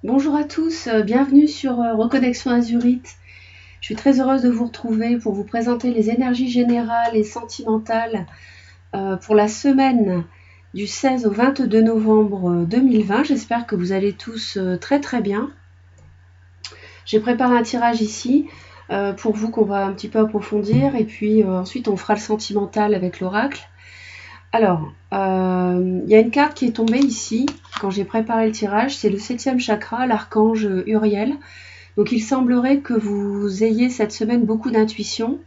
Bonjour à tous, bienvenue sur Reconnexion Azurite. Je suis très heureuse de vous retrouver pour vous présenter les énergies générales et sentimentales pour la semaine du 16 au 22 novembre 2020. J'espère que vous allez tous très très bien. J'ai préparé un tirage ici pour vous qu'on va un petit peu approfondir et puis ensuite on fera le sentimental avec l'oracle. Alors, il y a une carte qui est tombée ici quand j'ai préparé le tirage, c'est le 7e chakra, l'archange Uriel. Donc il semblerait que vous ayez cette semaine beaucoup d'intuition,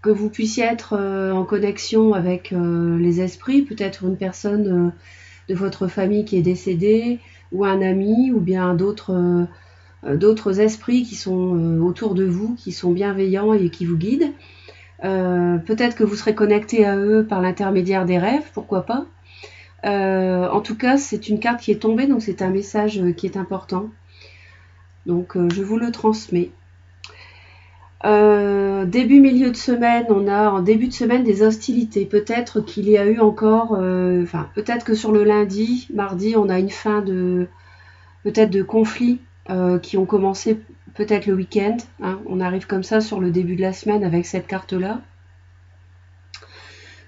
que vous puissiez être en connexion avec les esprits, peut-être une personne de votre famille qui est décédée, ou un ami, ou bien d'autres esprits qui sont autour de vous, qui sont bienveillants et qui vous guident. Peut-être que vous serez connecté à eux par l'intermédiaire des rêves, pourquoi pas. En tout cas, c'est une carte qui est tombée, donc c'est un message qui est important. Donc je vous le transmets. Début milieu de semaine, on a en début de semaine des hostilités. Peut-être qu'il y a eu encore, peut-être que sur le lundi, mardi, on a une fin de peut-être de conflits qui ont commencé peut-être le week-end. Hein. On arrive comme ça sur le début de la semaine avec cette carte-là.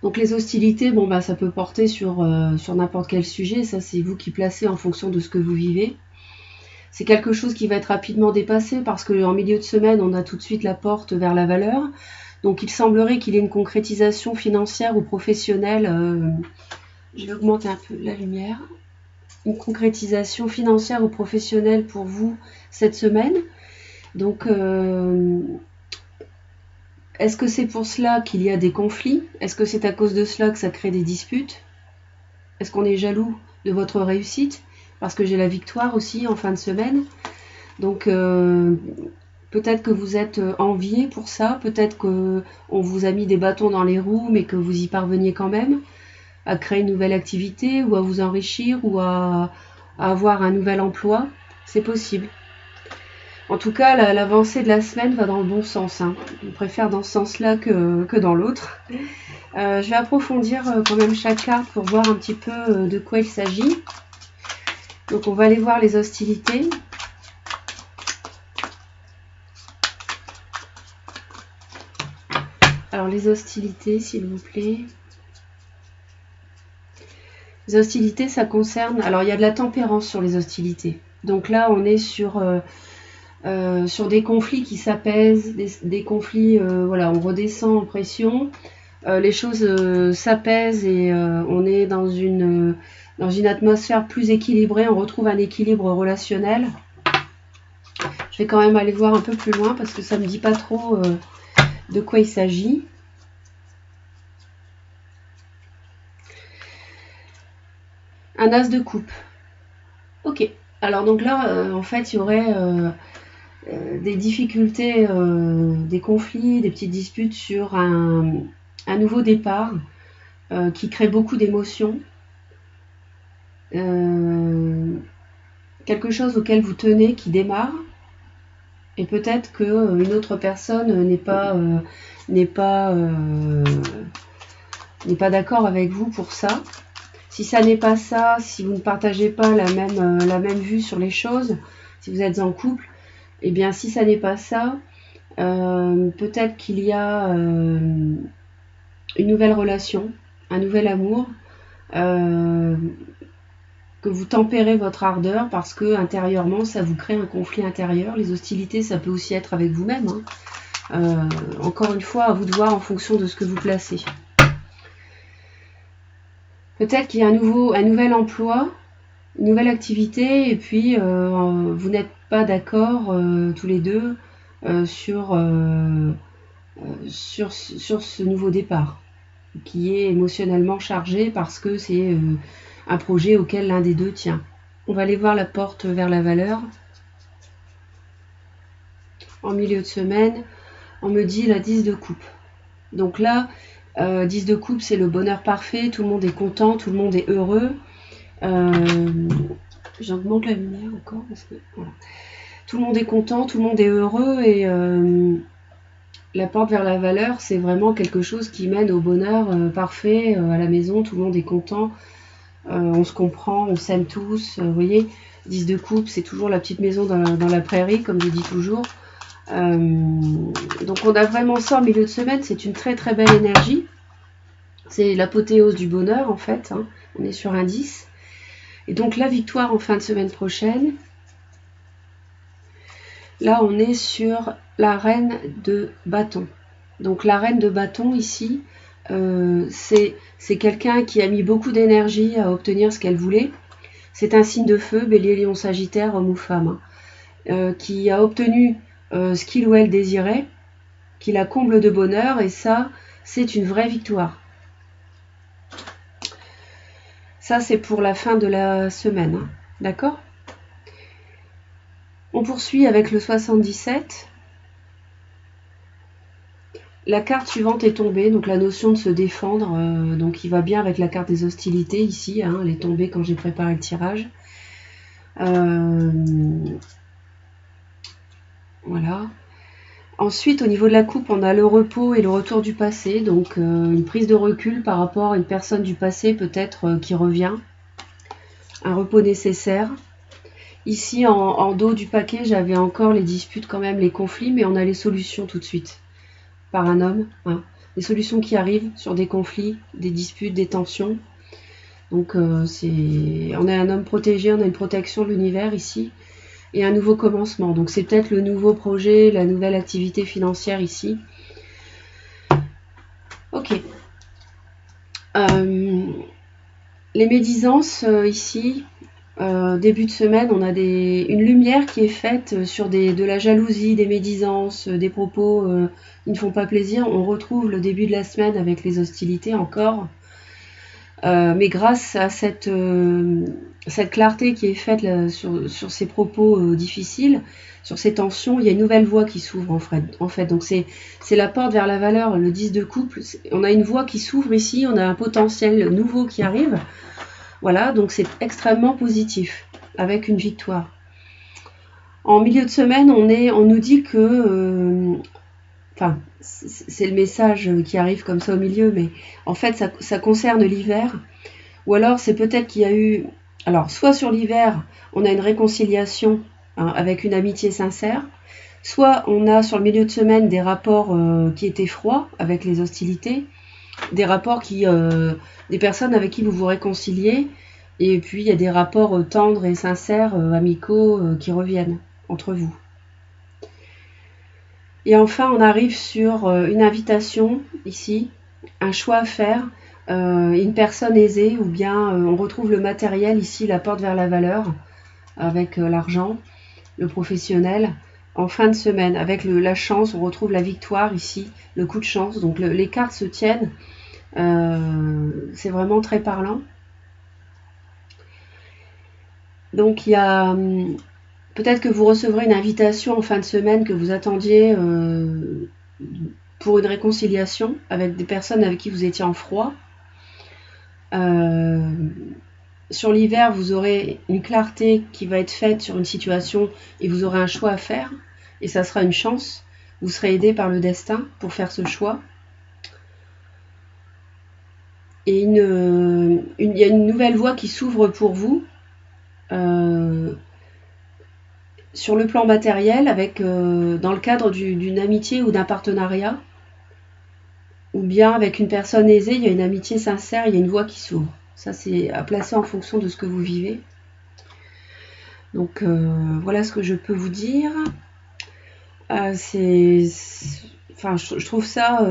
Donc les hostilités, bon bah ça peut porter sur n'importe quel sujet. Ça c'est vous qui placez en fonction de ce que vous vivez. C'est quelque chose qui va être rapidement dépassé parce qu'en milieu de semaine, on a tout de suite la porte vers la valeur. Donc il semblerait qu'il y ait une concrétisation financière ou professionnelle. Je vais augmenter un peu la lumière. Une concrétisation financière ou professionnelle pour vous cette semaine. Donc est-ce que c'est pour cela qu'il y a des conflits? Est-ce que c'est à cause de cela que ça crée des disputes? Est-ce qu'on est jaloux de votre réussite? Parce que j'ai la victoire aussi en fin de semaine. Donc peut-être que vous êtes envié pour ça, peut-être qu'on vous a mis des bâtons dans les roues, mais que vous y parveniez quand même à créer une nouvelle activité ou à vous enrichir ou à avoir un nouvel emploi. C'est possible. En tout cas, l'avancée de la semaine va dans le bon sens. Hein. Je préfère dans ce sens-là que dans l'autre. Je vais approfondir quand même chaque carte pour voir un petit peu de quoi il s'agit. Donc on va aller voir les hostilités. Alors les hostilités, s'il vous plaît. Les hostilités, ça concerne... Alors il y a de la tempérance sur les hostilités. Donc là, on est sur des conflits qui s'apaisent, des conflits, voilà, on redescend en pression. Les choses s'apaisent et on est dans une atmosphère plus équilibrée, on retrouve un équilibre relationnel. Je vais quand même aller voir un peu plus loin parce que ça ne me dit pas trop de quoi il s'agit. Un as de coupe. Ok, alors donc là, en fait, il y aurait des difficultés, des conflits, des petites disputes sur un nouveau départ qui crée beaucoup d'émotions. Quelque chose auquel vous tenez qui démarre et peut-être qu'une autre personne n'est pas d'accord avec vous pour ça. Si ça n'est pas ça, si vous ne partagez pas la même vue sur les choses, si vous êtes en couple, eh bien si ça n'est pas ça, peut-être qu'il y a une nouvelle relation, un nouvel amour, que vous tempérez votre ardeur parce que intérieurement ça vous crée un conflit intérieur. Les hostilités, ça peut aussi être avec vous-même. Hein. Encore une fois, à vous de voir en fonction de ce que vous placez. Peut-être qu'il y a un nouvel emploi, une nouvelle activité, et puis vous n'êtes pas d'accord tous les deux sur ce nouveau départ, qui est émotionnellement chargé parce que c'est un projet auquel l'un des deux tient. On va aller voir la porte vers la valeur. En milieu de semaine, on me dit la 10 de coupe. Donc là, 10 de coupe, c'est le bonheur parfait, tout le monde est content, tout le monde est heureux. J'augmente la lumière encore parce que voilà. Tout le monde est content, tout le monde est heureux et la porte vers la valeur, c'est vraiment quelque chose qui mène au bonheur parfait à la maison, tout le monde est content. on se comprend, on s'aime tous, vous voyez, 10 de coupe, c'est toujours la petite maison dans la prairie, comme je dis toujours. Donc on a vraiment ça en milieu de semaine, c'est une très très belle énergie. C'est l'apothéose du bonheur en fait, hein. On est sur un 10. Et donc la victoire en fin de semaine prochaine. Là on est sur la reine de bâton. Donc la reine de bâton ici, c'est quelqu'un qui a mis beaucoup d'énergie à obtenir ce qu'elle voulait. C'est un signe de feu, Bélier, Lion, Sagittaire, homme ou femme, hein, qui a obtenu ce qu'il ou elle désirait, qui la comble de bonheur, et ça, c'est une vraie victoire. Ça, c'est pour la fin de la semaine, hein, d'accord? On poursuit avec le 77. La carte suivante est tombée, donc la notion de se défendre, donc il va bien avec la carte des hostilités ici, hein, elle est tombée quand j'ai préparé le tirage. Voilà. Ensuite, au niveau de la coupe, on a le repos et le retour du passé, donc une prise de recul par rapport à une personne du passé peut-être qui revient. Un repos nécessaire. Ici, en dos du paquet, j'avais encore les disputes quand même, les conflits, mais on a les solutions tout de suite. Par un homme, hein. Les solutions qui arrivent sur des conflits, des disputes, des tensions. Donc on est un homme protégé, on a une protection de l'univers ici, et un nouveau commencement. Donc c'est peut-être le nouveau projet, la nouvelle activité financière ici. Ok. Les médisances ici, début de semaine, on a une lumière qui est faite sur de la jalousie, des médisances, des propos qui ne font pas plaisir. On retrouve le début de la semaine avec les hostilités encore. Mais grâce à cette clarté qui est faite là, sur ces propos difficiles, sur ces tensions, il y a une nouvelle voie qui s'ouvre en fait. Donc c'est la porte vers la valeur, le 10 de couple. On a une voie qui s'ouvre ici, on a un potentiel nouveau qui arrive. Voilà, donc c'est extrêmement positif, avec une victoire. En milieu de semaine, on nous dit que... Enfin, c'est le message qui arrive comme ça au milieu, mais en fait, ça concerne l'hiver. Ou alors, c'est peut-être qu'il y a eu... Alors, soit sur l'hiver, on a une réconciliation, hein, avec une amitié sincère. Soit on a sur le milieu de semaine des rapports qui étaient froids, avec les hostilités. Des rapports des personnes avec qui vous vous réconciliez. Et puis, il y a des rapports tendres et sincères, amicaux, qui reviennent entre vous. Et enfin, on arrive sur une invitation, ici, un choix à faire, une personne aisée, ou bien on retrouve le matériel, ici, la porte vers la valeur, avec l'argent, le professionnel, en fin de semaine. Avec la chance, on retrouve la victoire, ici, le coup de chance. Donc les cartes se tiennent, c'est vraiment très parlant. Donc il y a... Peut-être que vous recevrez une invitation en fin de semaine que vous attendiez pour une réconciliation avec des personnes avec qui vous étiez en froid. Sur l'hiver, vous aurez une clarté qui va être faite sur une situation et vous aurez un choix à faire. Et ça sera une chance. Vous serez aidé par le destin pour faire ce choix. Et il y a une nouvelle voie qui s'ouvre pour vous. Sur le plan matériel, dans le cadre d'une amitié ou d'un partenariat, ou bien avec une personne aisée, il y a une amitié sincère, il y a une voie qui s'ouvre. Ça, c'est à placer en fonction de ce que vous vivez. Donc, voilà ce que je peux vous dire. Je trouve ça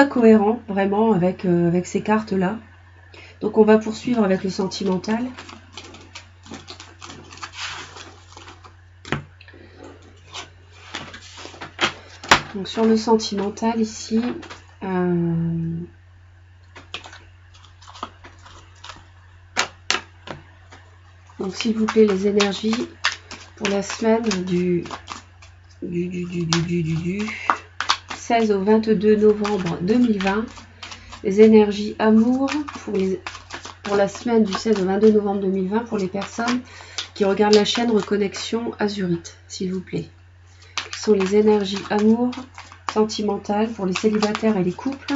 cohérent, vraiment, avec ces cartes-là. Donc, on va poursuivre avec le sentimental. Donc sur le sentimental ici, donc s'il vous plaît les énergies pour la semaine du 16 au 22 novembre 2020, les énergies amour pour la semaine du 16 au 22 novembre 2020 pour les personnes qui regardent la chaîne Reconnexion Azurite, s'il vous plaît. Sont les énergies amour, sentimentales pour les célibataires et les couples.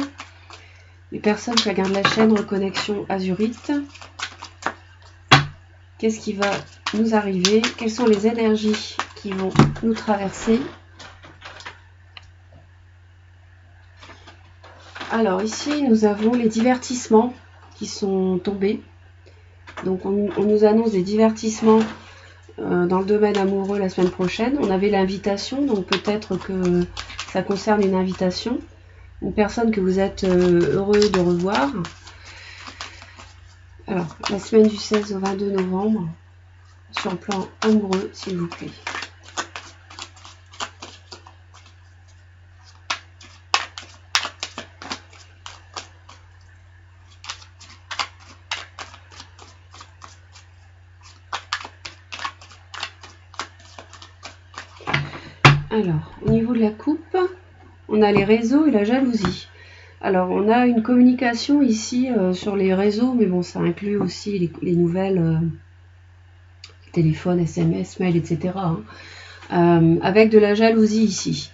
Les personnes qui regardent la chaîne Reconnexion Azurite, qu'est-ce qui va nous arriver? Quelles sont les énergies qui vont nous traverser? Alors ici, nous avons les divertissements qui sont tombés. Donc on nous annonce des divertissements dans le domaine amoureux la semaine prochaine. On avait l'invitation, donc peut-être que ça concerne une invitation. Une personne que vous êtes heureux de revoir. Alors, la semaine du 16 au 22 novembre, sur le plan amoureux, s'il vous plaît. Alors, au niveau de la coupe, on a les réseaux et la jalousie. Alors, on a une communication ici sur les réseaux, mais bon, ça inclut aussi les nouvelles téléphone, SMS, mail, etc. Avec de la jalousie ici.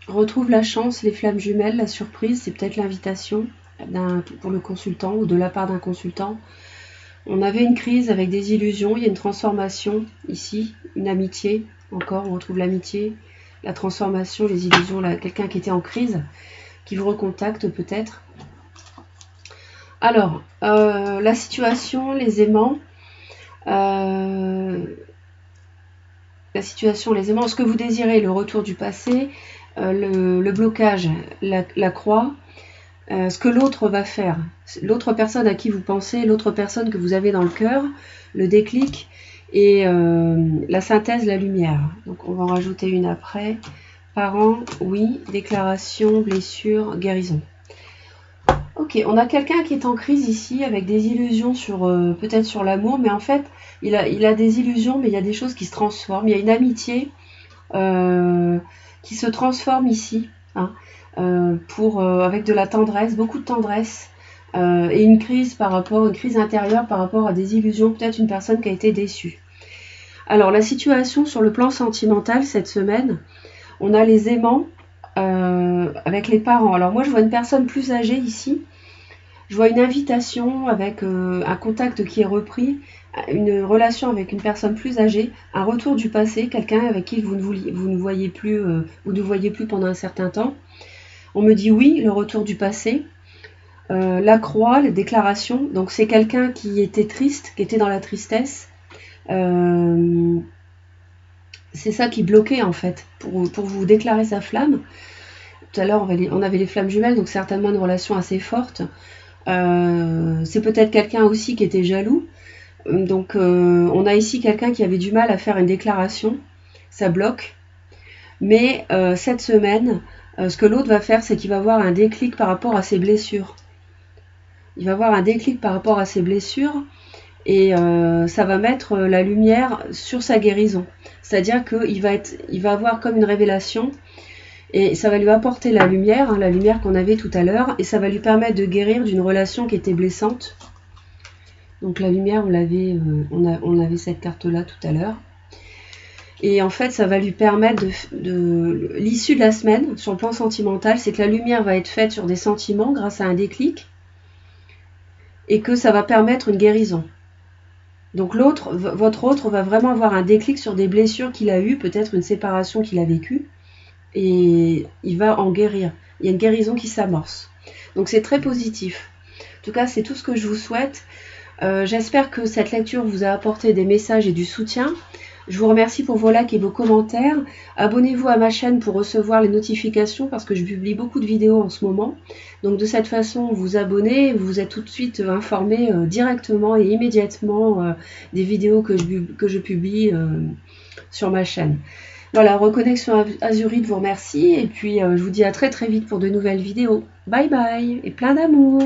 Retrouve la chance, les flammes jumelles, la surprise, c'est peut-être l'invitation pour le consultant ou de la part d'un consultant. On avait une crise avec des illusions, il y a une transformation ici, une amitié, encore on retrouve l'amitié, la transformation, les illusions, quelqu'un qui était en crise, qui vous recontacte peut-être. Alors, la situation, les aimants, la situation, les aimants, ce que vous désirez, le retour du passé, le blocage, la croix, ce que l'autre va faire, l'autre personne à qui vous pensez, l'autre personne que vous avez dans le cœur, le déclic et la synthèse, la lumière. Donc on va en rajouter une après. Parents, oui, déclaration, blessure, guérison. Ok, on a quelqu'un qui est en crise ici avec des illusions sur peut-être sur l'amour, mais en fait il a des illusions, mais il y a des choses qui se transforment. Il y a une amitié qui se transforme ici, hein, avec de la tendresse, beaucoup de tendresse, et une crise une crise intérieure par rapport à des illusions, peut-être une personne qui a été déçue. Alors la situation sur le plan sentimental cette semaine, on a les aimants avec les parents. Alors moi je vois une personne plus âgée ici, je vois une invitation avec un contact qui est repris, une relation avec une personne plus âgée, un retour du passé, quelqu'un avec qui vous ne voyez plus, vous ne voyez plus pendant un certain temps. On me dit oui, le retour du passé. La croix, les déclarations. Donc c'est quelqu'un qui était triste, qui était dans la tristesse. C'est ça qui bloquait en fait, pour vous déclarer sa flamme. Tout à l'heure on avait les flammes jumelles, donc certainement une relation assez forte. C'est peut-être quelqu'un aussi qui était jaloux. Donc on a ici quelqu'un qui avait du mal à faire une déclaration. Ça bloque. Mais cette semaine, ce que l'autre va faire, c'est qu'il va avoir un déclic par rapport à ses blessures. Il va avoir un déclic par rapport à ses blessures et ça va mettre la lumière sur sa guérison. C'est-à-dire qu'il va avoir comme une révélation et ça va lui apporter la lumière, hein, la lumière qu'on avait tout à l'heure, et ça va lui permettre de guérir d'une relation qui était blessante. Donc la lumière, on avait cette carte-là tout à l'heure. Et en fait, ça va lui permettre l'issue de la semaine, sur le plan sentimental, c'est que la lumière va être faite sur des sentiments grâce à un déclic, et que ça va permettre une guérison. Donc votre autre va vraiment avoir un déclic sur des blessures qu'il a eues, peut-être une séparation qu'il a vécue, et il va en guérir. Il y a une guérison qui s'amorce. Donc c'est très positif. En tout cas, c'est tout ce que je vous souhaite. J'espère que cette lecture vous a apporté des messages et du soutien. Je vous remercie pour vos likes et vos commentaires. Abonnez-vous à ma chaîne pour recevoir les notifications parce que je publie beaucoup de vidéos en ce moment. Donc de cette façon, vous abonnez, vous êtes tout de suite informé directement et immédiatement des vidéos que je publie sur ma chaîne. Voilà, Reconnexion Azurite vous remercie et puis je vous dis à très très vite pour de nouvelles vidéos. Bye bye et plein d'amour!